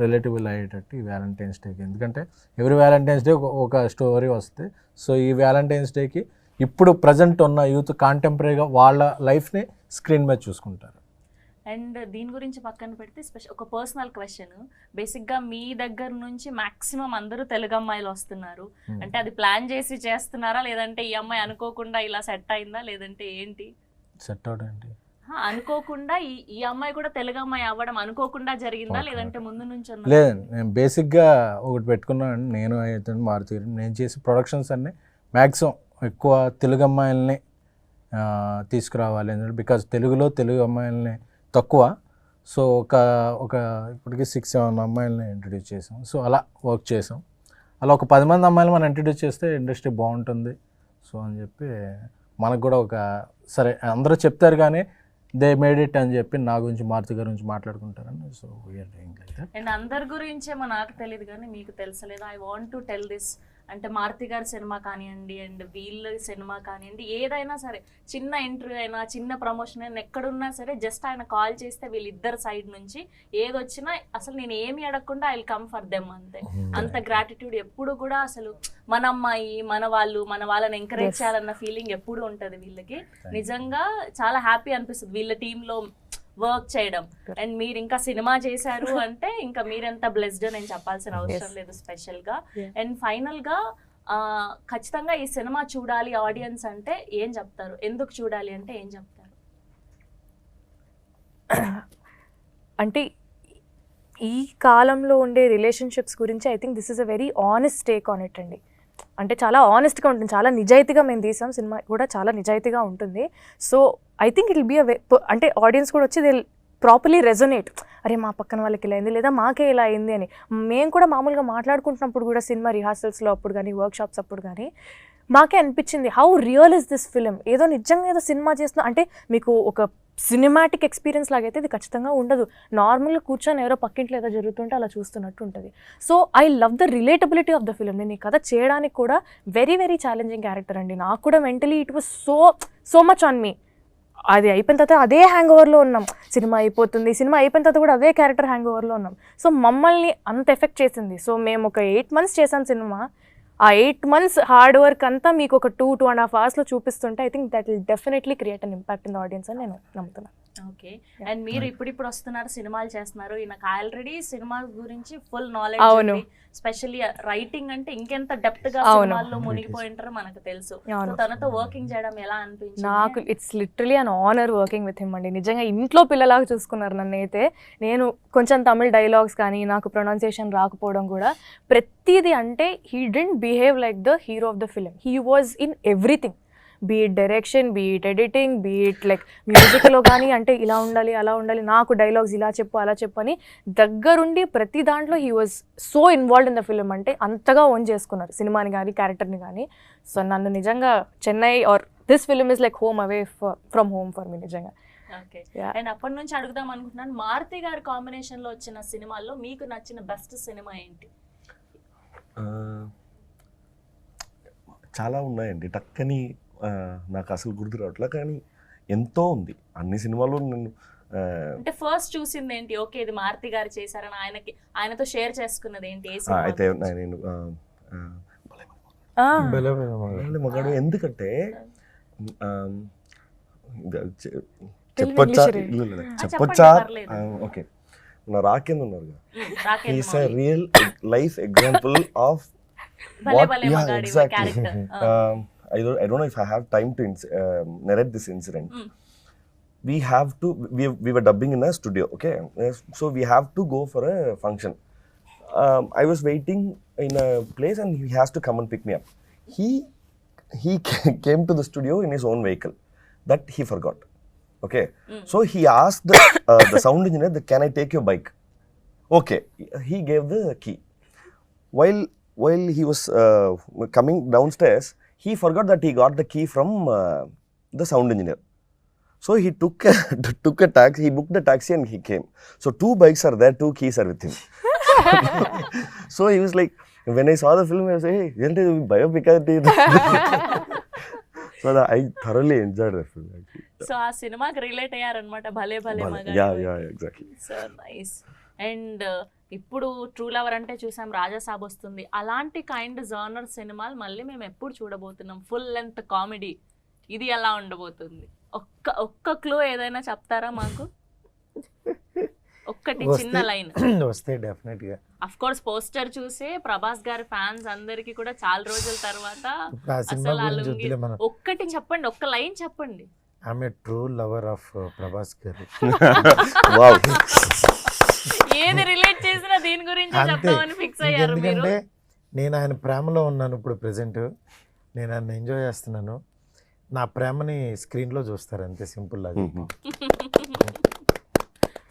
రిలేటిబుల్ అయ్యేటట్టు ఈ వ్యాలంటైన్స్ డేకి. ఎందుకంటే ఎవ్రీ వ్యాలంటైన్స్ డే ఒక స్టోరీ వస్తే, సో ఈ వ్యాలంటైన్స్ డేకి ఇప్పుడు ప్రజెంట్ ఉన్న యూత్ కాంటెంపరీగా వాళ్ళ లైఫ్ని స్క్రీన్ మీద చూసుకుంటారు. అండ్ దీని గురించి పక్కన పెడితే ఒక పర్సనల్ క్వశ్చన్, బేసిక్గా మీ దగ్గర నుంచి మాక్సిమం అందరూ తెలుగు అమ్మాయిలు వస్తున్నారు అంటే అది ప్లాన్ చేసి చేస్తున్నారా, లేదంటే ఈ అమ్మాయి అనుకోకుండా ఇలా సెట్ అయిందా, లేదంటే ఏంటి? సెట్ అవుట్ ఏంటి అనుకోకుండా ఈ అమ్మాయి కూడా తెలుగు అమ్మాయి అవ్వడం అనుకోకుండా జరిగిందా, లేదంటే ముందు నుంచి ఉన్నదా? లేదు, నేను బేసిక్గా ఒకటి పెట్టుకున్నాను. నేను అయితే మారుతీ నేను చేసే ప్రొడక్షన్స్ అన్నీ మ్యాక్సిమం ఎక్కువ తెలుగు అమ్మాయిల్ని తీసుకురావాలి. ఎందుకంటే బికాజ్ తెలుగులో తెలుగు అమ్మాయిల్ని తక్కువ. సో ఒక ఇప్పటికీ 6-7 అమ్మాయిలని ఇంట్రడ్యూస్ చేసాం. సో అలా వర్క్ చేసాం. అలా ఒక 10 మంది అమ్మాయిలు మనం ఇంట్రడ్యూస్ చేస్తే ఇండస్ట్రీ బాగుంటుంది. సో అని చెప్పి మనకు కూడా ఒక సరే అందరూ చెప్తారు కానీ దే మేడ్ ఇట్ అని చెప్పి నా గురించి మారుతి గారి గురించి మాట్లాడుకుంటారని. So we're doing like that. And అందరి గురించేమో నాకు తెలియదు కానీ మీకు తెలుసలేదు, I want to tell this. అంటే మారుతి గారి సినిమా కానివ్వండి అండ్ వీళ్ళ సినిమా కానివ్వండి, ఏదైనా సరే చిన్న ఇంటర్వ్యూ అయినా చిన్న ప్రమోషన్ అయినా ఎక్కడున్నా సరే జస్ట్ ఆయన కాల్ చేస్తే వీళ్ళిద్దరు సైడ్ నుంచి ఏదొచ్చినా అసలు నేను ఏమి అడగకుండా I will come for them అంతే. అంత గ్రాటిట్యూడ్ ఎప్పుడు కూడా అసలు మన అమ్మాయి మన వాళ్ళని ఎంకరేజ్ చేయాలన్న ఫీలింగ్ ఎప్పుడు ఉంటుంది వీళ్ళకి. నిజంగా చాలా హ్యాపీ అనిపిస్తుంది వీళ్ళ టీంలో వర్క్ చేయడం. అండ్ మీరు ఇంకా సినిమా చేశారు అంటే ఇంకా మీరెంత బ్లెస్డ్ నేను చెప్పాల్సిన అవసరం లేదు స్పెషల్ గా. అండ్ ఫైనల్ గా ఖచ్చితంగా ఈ సినిమా చూడాలి ఆడియన్స్ అంటే ఏం చెప్తారు, ఎందుకు చూడాలి అంటే ఏం చెప్తారు? అంటే ఈ కాలంలో ఉండే రిలేషన్షిప్స్ గురించి I think this is a very honest take on it అండి. అంటే చాలా ఆనెస్ట్గా ఉంటుంది, చాలా నిజాయితీగా మేము తీసాం, సినిమా కూడా చాలా నిజాయితీగా ఉంటుంది. So I think it will be అంటే ఆడియన్స్ కూడా వచ్చి దే ప్రాపర్లీ రెజొనేట్, అరే మా పక్కన వాళ్ళకి ఇలా అయింది లేదా మాకే ఇలా అయింది అని. మేము కూడా మామూలుగా మాట్లాడుకుంటున్నప్పుడు కూడా సినిమా రిహార్సల్స్లో అప్పుడు కానీ వర్క్షాప్స్ అప్పుడు కానీ మాకే అనిపించింది how real is this film. ఏదో నిజంగా ఏదో సినిమా చేస్తున్నా అంటే మీకు ఒక సినిమాటిక్ ఎక్స్పీరియన్స్ లాగైతే ఇది ఖచ్చితంగా ఉండదు. నార్మల్గా కూర్చొని ఎవరో పక్కింట్లో ఏదో జరుగుతుంటే అలా చూస్తున్నట్టు ఉంటుంది. So I love the relatability of the film. నేను ఈ కథ చేయడానికి కూడా వెరీ వెరీ ఛాలెంజింగ్ క్యారెక్టర్ అండి. నాకు కూడా mentally it was so much on me. అది అయిపోయిన తర్వాత అదే హ్యాంగ్ ఓవర్లో ఉన్నాం. సినిమా అయిపోతుంది, సినిమా అయిపోయిన తర్వాత కూడా అదే క్యారెక్టర్ హ్యాంగ్ ఓవర్లో ఉన్నాం. సో మమ్మల్ని అంత ఎఫెక్ట్ చేసింది. సో మేము ఒక 8 months చేసాం సినిమా. ఆ 8 months హార్డ్ వర్క్ అంతా మీకు ఒక 2.5 hours చూపిస్తుంటే I think that will definitely create an impact in the audience అని నేను నమ్ముతున్నాను. ఓకే. అండ్ మీరు ఇప్పుడు వస్తున్నారు, సినిమాలు చేస్తున్నారు, నాకు ఆల్రెడీ సినిమా గురించి ఫుల్ అవును. నాలెడ్జ్, స్పెషల్లీ రైటింగ్ అంటే ఇంకెంత డెప్త్ గా సినిమాల్లో మునిగిపోయి ఉంటారో మనకు తెలుసు. సో తనతో వర్కింగ్ చేయడం ఎలా అనిపించింది? నాకు it's literally an honour working with him అండి. నిజంగా ఇంట్లో పిల్లలాగా చూసుకున్నారు నన్ను. అయితే నేను కొంచెం తమిళ్ డైలాగ్స్ కానీ నాకు ప్రొనౌన్సియేషన్ రాకపోవడం కూడా ప్రతిదీ అంటే he didn't behave like the hero of the film. He was in everything, be it direction, be it editing, be it like మ్యూజిక్లో కానీ అంటే ఇలా ఉండాలి అలా ఉండాలి, నాకు డైలాగ్స్ ఇలా చెప్పు అలా చెప్పు అని దగ్గరుండి ప్రతి దాంట్లో he was so involved in the film. అంటే అంతగా ఓన్ చేసుకున్నారు సినిమాని కానీ క్యారెక్టర్ని కానీ. సో నన్ను నిజంగా Chennai or this film is like home away from home for me నిజంగా. ఓకే. Yeah. అండ్ అప్పటి నుంచి అడుగుదాం అనుకుంటున్నాను, మారుతి గారి కాంబినేషన్ లో వచ్చిన సినిమాల్లో మీకు నచ్చిన బెస్ట్ సినిమా ఏంటి? చాలా ఉన్నాయండి, టక్కని నాకు అసలు గుర్తు రావట్లే, కానీ ఎంతో ఉంది. అన్ని సినిమాలు నేను అంటే ఫస్ట్ చూసింది ఏంటి? ఓకే ఇది మారుతి గారు చేశారని ఆయనతో షేర్ చేసుకున్నది ఏంటి? ఏ సినిమా అయితే గురించి? నేను భలే భలే మగాడు. భలే మగాడు, ఎందుకంటే తెలుగు చెప్పొచ్చా? ఇంగ్లీష్ లేదు, లేదు, చెప్పండి, చెప్పొచ్చా? పర్లేదు. ఓకే, నా రాకేంద్ర ఉన్నారు కదా, Rakesh he's Mouli. Real life example of భలే what, భలే yeah, మగాడి exactly. Character. I don't know if I have time to narrate this incident. Mm. We were dubbing in a studio, okay? So we have to go for a function. I was waiting in a place and he has to come and pick me up. He came to the studio in his own vehicle. That he forgot. Okay. So he asked the sound engineer, can I take your bike? Okay. He gave the key. While he was coming downstairs, he forgot that he got the key from the sound engineer. So he took a taxi, he booked the taxi and he came. So 2 bikes are there, 2 keys are with him. So he was like, when I saw the film, I was like, hey, isn't it biopic? So I thoroughly enjoyed the film. Actually. So ఆ సినిమాకి relate అయ్యారనమాట, భలే భలే మగాడి. Yeah, exactly. So nice. And ఇప్పుడు true lover అంటే చూసాం, రాజాసాబ్ వస్తుంది, అలాంటి కైండ్ జానర్ సినిమాలు మళ్ళీ మేము ఎప్పుడు చూడబోతున్నాం? ఫుల్ లెంత్ కామెడీ, ఇది ఎలా ఉండబోతుంది? ఒక్క క్లూ ఏదైనా చెప్తారా మాకు? ఒక్కటి చిన్న లైన్. వస్తే డెఫినెట్ గా. అఫ్ కోర్స్ పోస్టర్ చూసే ప్రభాస్ గారి ఫ్యాన్స్ అందరికి కూడా చాలా రోజుల తర్వాత ఆ సినిమా అసలు ఆ గురించి లుంగి వద్దులే మనం. ఒక్కటి చెప్పండి, ఒక్క లైన్ చెప్పండి. ఆమె ట్రూ లవర్ ఆఫ్ ప్రభాస్ గారు. Wow. ఏది రిలేట్ చేసినా దీని గురించి అంతే. చెప్తామని ఫిక్స్ అయ్యారు మీరు. ఎందుకంటే నేను ఆయన ప్రేమలో ఉన్నాను ఇప్పుడు ప్రెసెంట్. నేను ఆయన ఎంజాయ్ చేస్తున్నాను. నా ప్రేమని స్క్రీన్లో చూస్తారు, అంతే సింపుల్ లాగా.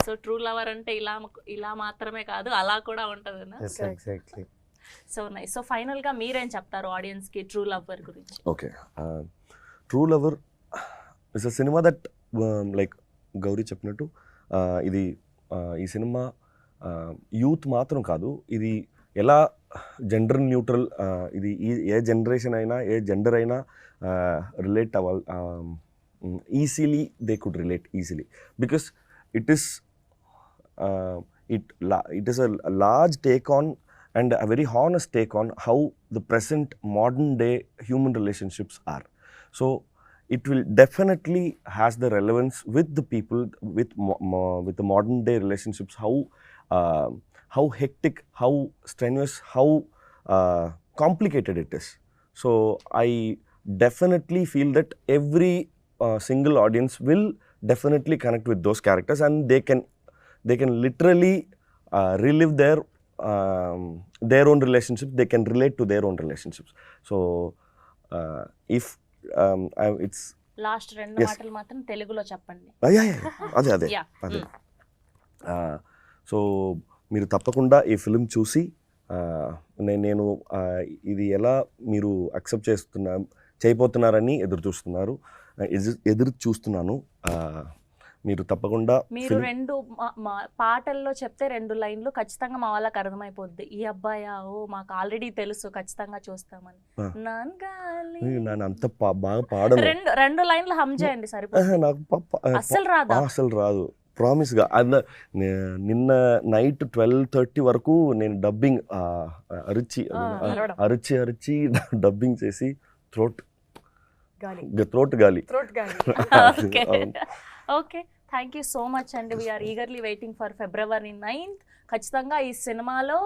సో ట్రూ లవర్ అంటే ఇలా మాత్రమే కాదు, అలా కూడా ఉంటుంది. Exactly. So nice. So final గా మీరేం చెప్తారు ఆడియన్స్ కి ట్రూ లవర్ గురించి? Okay. True Lover is a cinema that like Gauri చెప్పినట్టు ఇది ఈ సినిమా యూత్ మాత్రం కాదు, ఇది ఎలా జెండర్ న్యూట్రల్, ఇది ఏ జనరేషన్ అయినా ఏ జెండర్ అయినా రిలేట్ అవ్వాలి, easily they could relate easily, because it is a large take on and a very honest take on how the present modern day human relationships are. So it will definitely has the relevance with the people with the modern day relationships, how hectic, how strenuous, how complicated it is. So I definitely feel that every single audience will definitely connect with those characters, and they can literally relive their own relationships. They can relate to their own relationships. So if it's last 2 Yes. మాటలు మాత్రం తెలుగులో చెప్పండి. అదే Yeah. So మీరు తప్పకుండా ఈ film చూసి నేను ఇది ఎలా మీరు అక్సెప్ట్ చేయబోతున్నారని ఎదురు చూస్తున్నాను. మీరు తప్పకుండా మీరు 2 పాటల్లో చెప్తే 2 లైన్లు ఖచ్చితంగా మా వాళ్ళకి అర్థమైపోద్ది. ఈ అబ్బాయా, ఓ మాకు ఆల్రెడీ తెలుసు, ఖచ్చితంగా చూస్తామని. నాన్గాలి నేను అంత బాగా పాడను. 2 లైన్లు హమ్ చేయండి సరిపోతుంది. నాకు అస్సలు రాదా? అసలు రాదు, ప్రామిస్గా. నిన్న నైట్ 12:30 వరకు నేను డబ్బింగ్ అరిచి డబ్బింగ్ చేసి థ్రోట్ గాలి. Okay, thank you so much అండి. We're eagerly waiting for February 9th. ఖచ్చితంగా ఈ సినిమాలో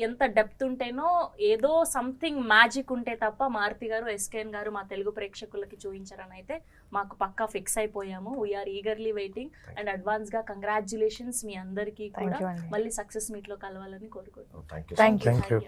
ఎంత డెప్త్ ఉంటేనో, ఏదో సంథింగ్ మ్యాజిక్ ఉంటే తప్ప మారుతి గారు, ఎస్కేఎన్ గారు మా తెలుగు ప్రేక్షకులకి చూపించారని అయితే మాకు పక్కా ఫిక్స్ అయిపోయాము. వీఆర్ ఈగర్లీ వెయిటింగ్ అండ్ అడ్వాన్స్గా కంగ్రాచ్యులేషన్స్ మీ అందరికీ కూడా. Thank you అండి. మళ్ళీ సక్సెస్ మీట్లో కలవాలని కోరుకుంటున్నాం. Thank you. Thank you. Thank you.